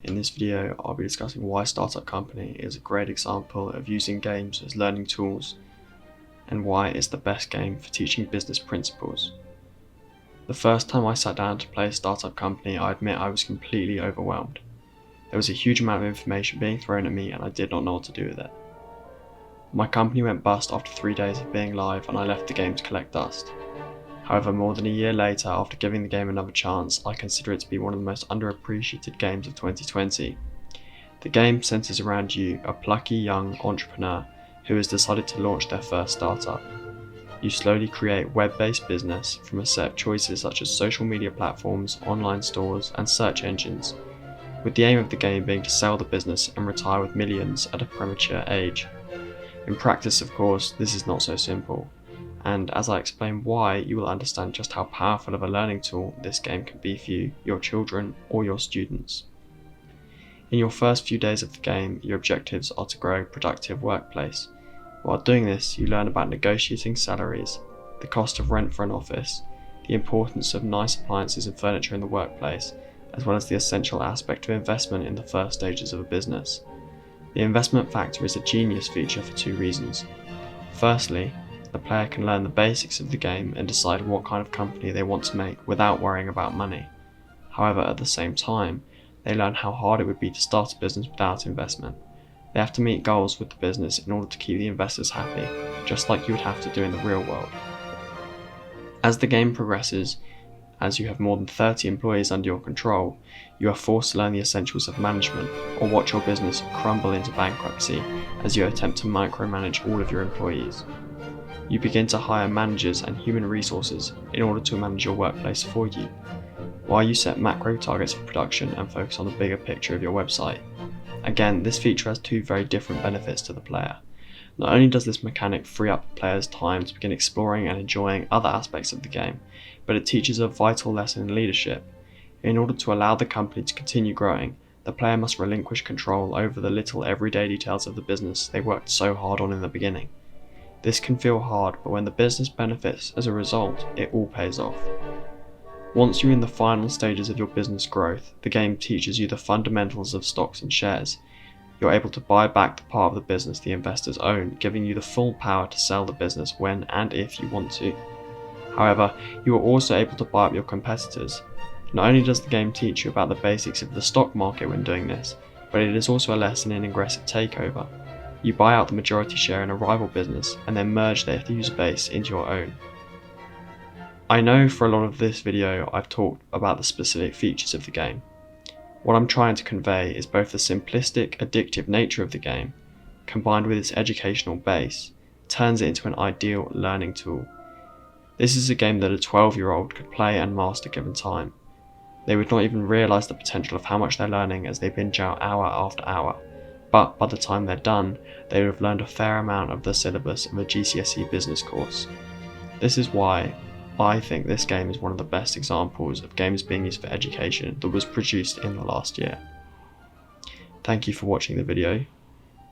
In this video, I'll be discussing why Startup Company is a great example of using games as learning tools and why it's the best game for teaching business principles. The first time I sat down to play Startup Company, I admit I was completely overwhelmed. There was a huge amount of information being thrown at me and I did not know what to do with it. My company went bust after 3 days of being live and I left the game to collect dust. However, more than a year later, after giving the game another chance, I consider it to be one of the most underappreciated games of 2020. The game centers around you, a plucky young entrepreneur who has decided to launch their first startup. You slowly create web-based business from a set of choices such as social media platforms, online stores, and search engines, with the aim of the game being to sell the business and retire with millions at a premature age. In practice, of course, this is not so simple. And as I explain why, you will understand just how powerful of a learning tool this game can be for you, your children, or your students. In your first few days of the game, your objectives are to grow a productive workplace. While doing this, you learn about negotiating salaries, the cost of rent for an office, the importance of nice appliances and furniture in the workplace, as well as the essential aspect of investment in the first stages of a business. The investment factor is a genius feature for 2 reasons. Firstly, the player can learn the basics of the game and decide what kind of company they want to make without worrying about money. However, at the same time, they learn how hard it would be to start a business without investment. They have to meet goals with the business in order to keep the investors happy, just like you would have to do in the real world. As the game progresses, as you have more than 30 employees under your control, you are forced to learn the essentials of management or watch your business crumble into bankruptcy as you attempt to micromanage all of your employees. You begin to hire managers and human resources in order to manage your workplace for you, while you set macro targets for production and focus on the bigger picture of your website. Again, this feature has 2 very different benefits to the player. Not only does this mechanic free up the player's time to begin exploring and enjoying other aspects of the game, but it teaches a vital lesson in leadership. In order to allow the company to continue growing, the player must relinquish control over the little everyday details of the business they worked so hard on in the beginning. This can feel hard, but when the business benefits as a result, it all pays off. Once you're in the final stages of your business growth, the game teaches you the fundamentals of stocks and shares. You're able to buy back the part of the business the investors own, giving you the full power to sell the business when and if you want to. However, you are also able to buy up your competitors. Not only does the game teach you about the basics of the stock market when doing this, but it is also a lesson in aggressive takeover. You buy out the majority share in a rival business and then merge their user base into your own. I know for a lot of this video I've talked about the specific features of the game. What I'm trying to convey is both the simplistic, addictive nature of the game, combined with its educational base, turns it into an ideal learning tool. This is a game that a 12-year-old could play and master given time. They would not even realise the potential of how much they're learning as they binge out hour after hour. But by the time they're done, they would have learned a fair amount of the syllabus of a GCSE business course. This is why I think this game is one of the best examples of games being used for education that was produced in the last year. Thank you for watching the video.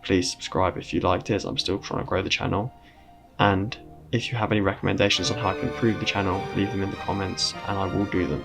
Please subscribe if you liked it, as I'm still trying to grow the channel. And if you have any recommendations on how I can improve the channel, leave them in the comments and I will do them.